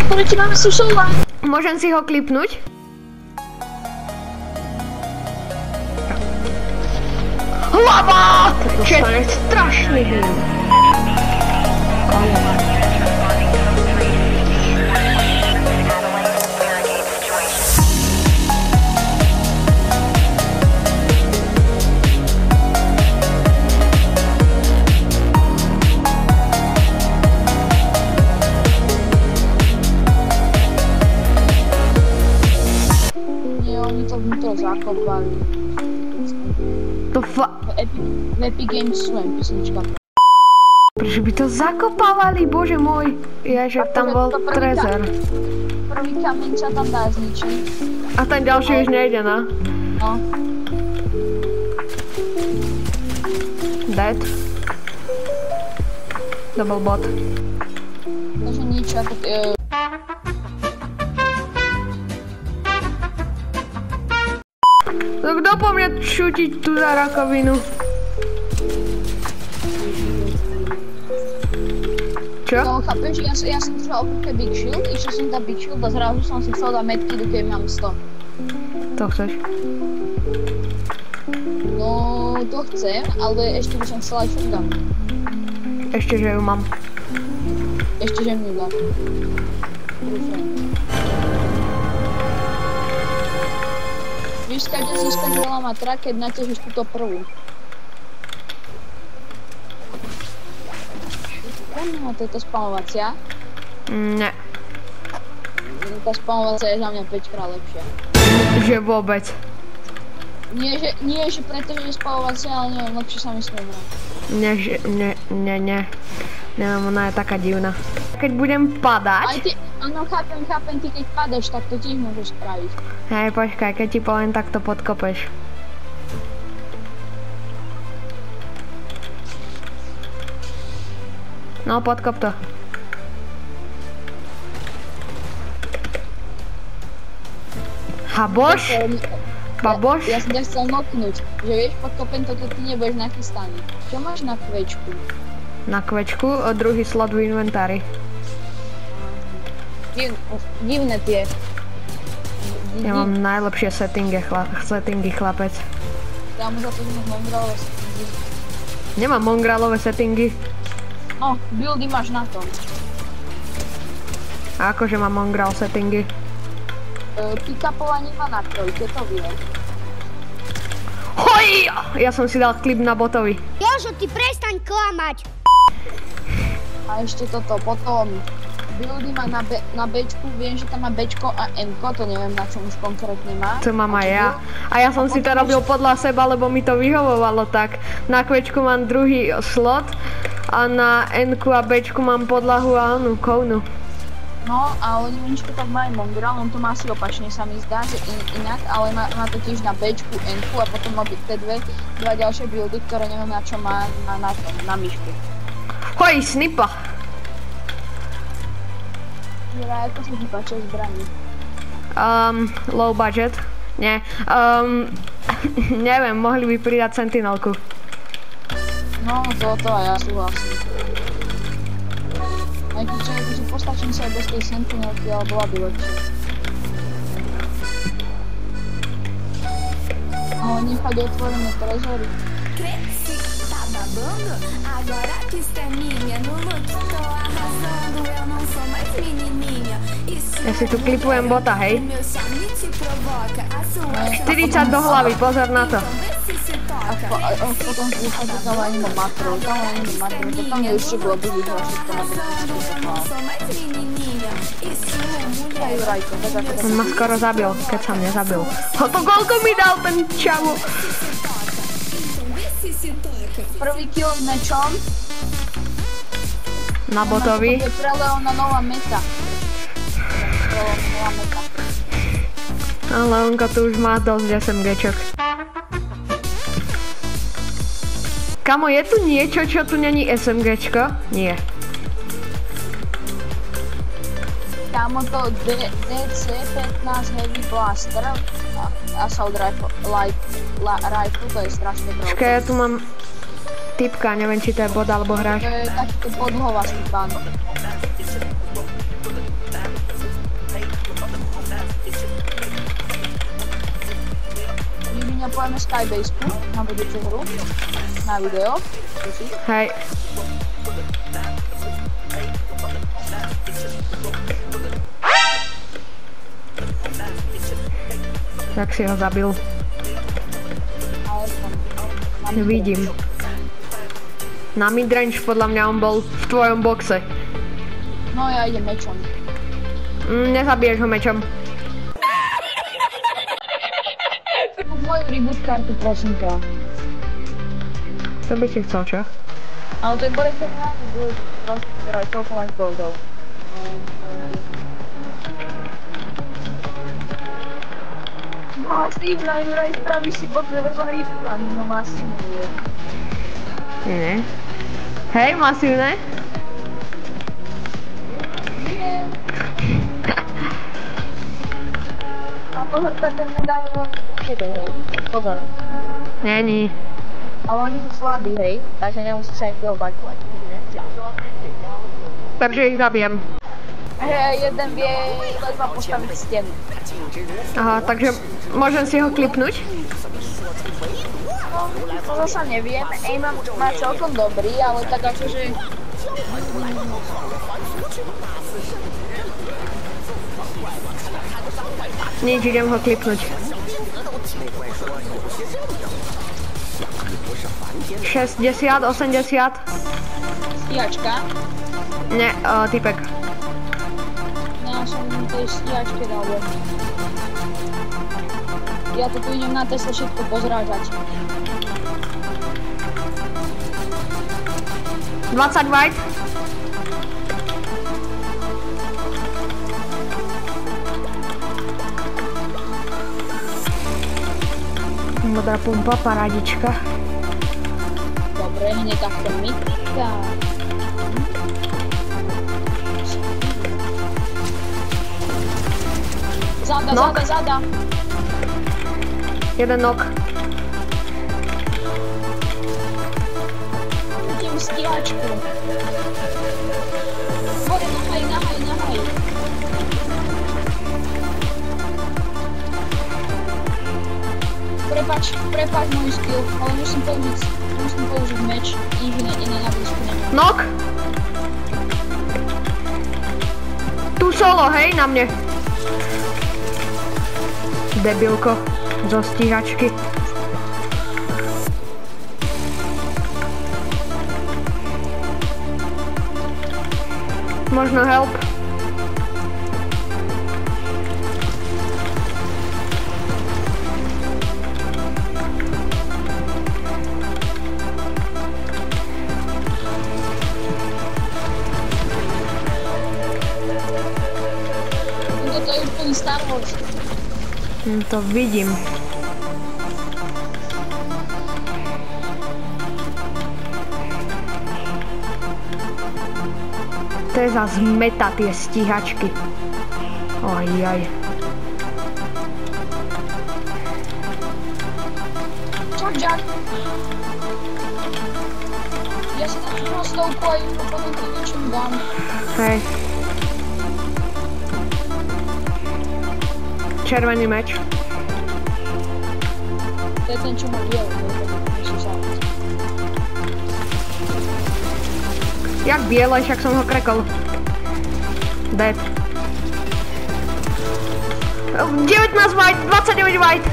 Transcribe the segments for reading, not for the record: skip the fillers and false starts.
Proti máme susová. Môžem si ho klipnúť? Hlava! Čo je strašný hyn. Zakopali. To V Epic Games sú len písnička. Prečo by to zakopávali, bože môj. Ježe, tam bol trezor. Prvý kameň sa tam dá zničiť. A ten ďalší už nejde, no? No. Dead. Double bot. Takže nič, ako... No kto po mne šutiť tú za rakovinu? Čo? No chápeš, ja som chcel oprúke Big Shield, išiel som dať Big Shield a zrazu som si chcel dať medky, keď mám 100. To chceš? No, to chcem, ale ešte by som chcela aj shotgun. Ešte, že ju mám. Ešte, že mi ju dám. Víš, skade získaš veľa matra, keď naťažíš túto prvú. No, to je tá spamovacia. Ne. Tá spamovacia je za mňa 5 krát lepšia. Že vôbec. Nie, že preto, že je spamovacia, ale neviem, lepšie sa mi s ňou hrá. Ne. Neviem, ona je taká divná. Keď budem padať... Aj ty, áno, chápem, ty keď padaš, tak to tiež môžeš spraviť. Hej, počkaj, keď ti poviem, tak to podkopeš. No, podkop to. Haboš? Baboš? Ja som ťa chcel noknúť, že vieš, podkopen toto ty nebudeš nachystaný. Čo máš na kvečku? Na kvečku, druhý slot v inventári. Divné tie. Ja mám najlepšie settingy, chlapec. Ja mu za to, že mám mongrálové settingy. Nemám mongrálové settingy. No, buildy máš na to. A akože mám mongrál settingy? Pick-upovanie má na trojke, to vie. Hoj! Ja som si dal klip na botovi. Jožo, ty prestaň klamať! A ešte toto, potom buildy má na Bčku, viem, že tam má Bčko a Mko, to neviem na čom už konkrétne má. To mám aj ja. A ja som si to robil podľa seba, lebo mi to vyhovovalo tak. Na Quečku mám druhý slot a na Nku a Bčku mám podlahu a onu, kounu. No a oni Miničko tak má aj mongrel, on to má asi opačne sa mi zdá, že inak, ale má to tiež na Bčku, Nku a potom má tie dva ďalšie buildy, ktoré neviem na čo má na myšku. Hoj, snipa! Juraj, ako sa ti páčia zbraní? Low budget. Nie. Neviem, mohli by pridať sentinelku. No, toto a ja súhlasím. Aj keďže postačím sa aj bez tej sentinelky, ale bola by lepšie. Ale nechať otvorené trezory. Cresci, tá babando? Agora a pista é minha. No look tô arrasando, eu não sou mais menininha. Ja si tu klipujem bota, hej. Meu charme te provoca. A sua 40 do hlavy, pozor na to. vê se toca. Potom vychádza tam aj mimo makro, to tam je ešte globy, vyhľa všetko na Eu não sou mais menininha. Estilo mulher. Aj Jurajko, tak ako On ma skoro zabil, keď sa mne zabil. To koľko mi dal ten čavo? Vê se toca. prvý kill s mečom. Na botovi. To je pre Leona nová meta. Nová meta. A Leonka tu už má dosť SMGčok. Kamo, je tu niečo, čo tu není SMGčko? Nie. Kámo, to DC-15 Heavy Blaster Assault Rifle, to je strašne broken. Počkaj, ja tu mám typka, neviem, či to je bot alebo hráč. To je takýto podlhovastý pán. voláme Skybase-ku na budúcu hru. Na video. Hej. Jak si ho zabil? Vidím. Na midrange podľa mňa on bol v tvojom boxe. No ja idem mečom. Nezabiješ ho mečom. Moju reboot kartu, prosím ťa. To by si chcel, čo? Ale to je kolekcionálny build, prosím, zbieraj toľko máš goldov. Masívna, Juraj, spravíš si pod level rifla, no masívne je. Nie. Hej, masívne? Nie. A pozor, ten nedávno pozor. Není. Ale oni sú slabí, hej, takže nemusíš sa ich dobakovať. Takže ich zabijem. Hej, jeden vie ledva postaviť stenu. Aha, takže môžem si ho klipnúť? No, to zasa neviem, aim má celkom dobrý, ale tak akože... Nič, idem ho klipnúť. 60, 80. Stíhačka? Ne, typek. Ja som tej stíhačke dal. Ja to tu idem na Tesla všetko pozrážať. 20 white. Modrá pumpa, parádička. Dobre, hneď takto mytka. Zada. Jeden nok. Idem stíhačku. Hore, nahaj. Prepáč môj skill, ale musím použiť meč, iné na blízku nemám. Nok! Tu solo, hej, na mne. Debilko zo stíhačky. Možno help. Toto je úplný Star Wars. To vidím. To je zas meta tie stíhačky. Ojaj. Čak. Ja si tam na stovku a ju potom to niečím dám. Hej. Červený meč. To je ten, čo má bielu, musíš záleť. Jak biele, však som ho krekol. Dead. 19 white, 29 white.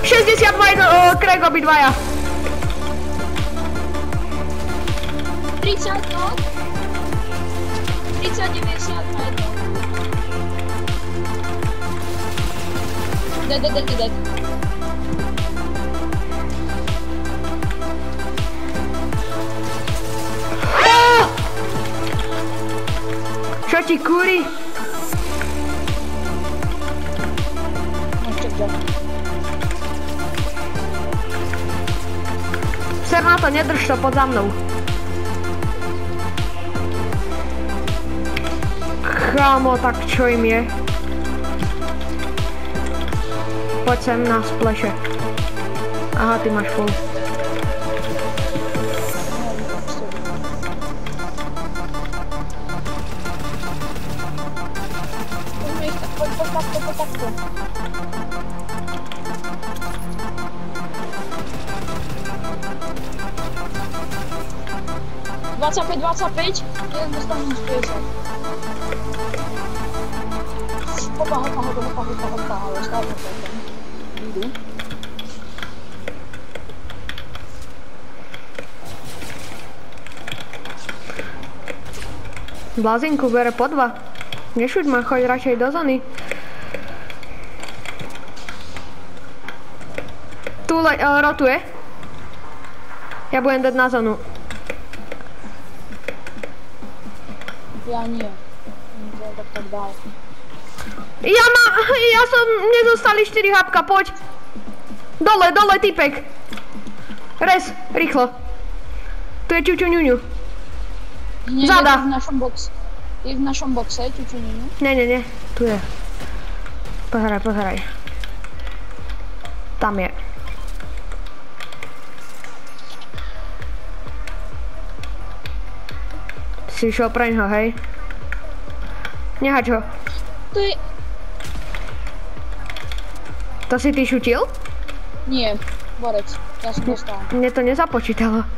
60 white, krek obidvaja. 30, no? 30, 90 na jedno. Dead. Čo ti kúri? Ser na to, nedrž to pod za mnou. Kámo, tak čo im je? Poď sem na spleše. Aha, ty máš full. Poď takto. 25, jeden dostane minus 50. Hopa, ale stále to. Jdu. Blázinku bere po 2. Nešuď ma, choď radšej do zóny. Tu rotuje. Ja budem dať na zónu. Ja nie. Tak dál. Ja som, nezostali 4 hapka, poď. Dole, typek. Res, rýchlo. Tu je čučuňuňu. Zada. Je v našom boxe, čučuňuňu? Ne, tu je. Pozeraj. Tam je. Si išiel preňho, hej? Nehač ho. To je... To si ty šutil? Nie, borec. Ja som dostal. Mne to nezapočítalo.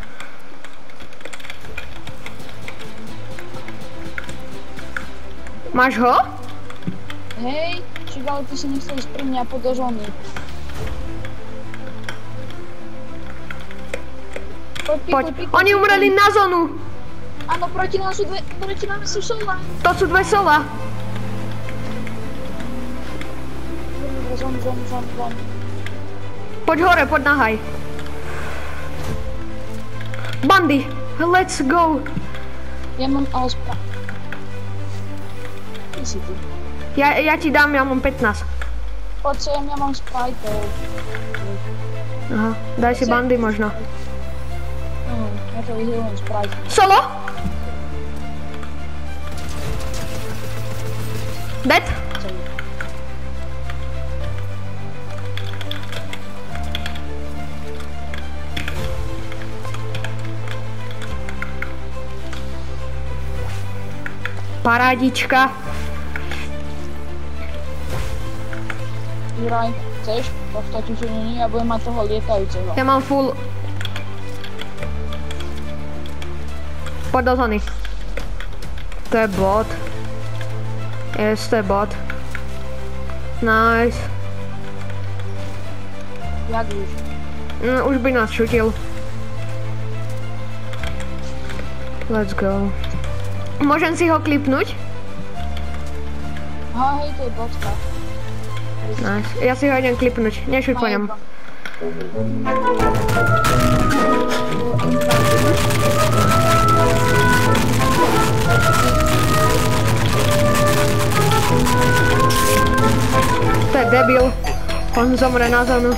Máš ho? Hej, však ale ty si nechcel ísť pri mňa pod do zóny. Poď, oni umreli na zónu. Áno, proti nám sú sola. To sú 2 sola. Zón. Poď hore, poď na haj. Bandy, let's go. Ja mám ale Ty si ty. Ja ti dám, ja mám 15. Poď sem, ja mám spriteov. Aha, daj si bandy možno. Ja to vyhýlujem sprite. Solo? Dead? Parádička. Juraj, chceš? Tohto čučuňuňu, ja budem mať toho lietajúceho. Ja mám full. Poď do zóny. To je bot. Yes, to je bot. Nice. Jak už? Už by nás šutil. Let's go. Môžem si ho klipnúť? Hej, to je botka. Nice. Ja si ho idem klipnúť. Nešuť po ňom. To je debil. On zomre na zónu.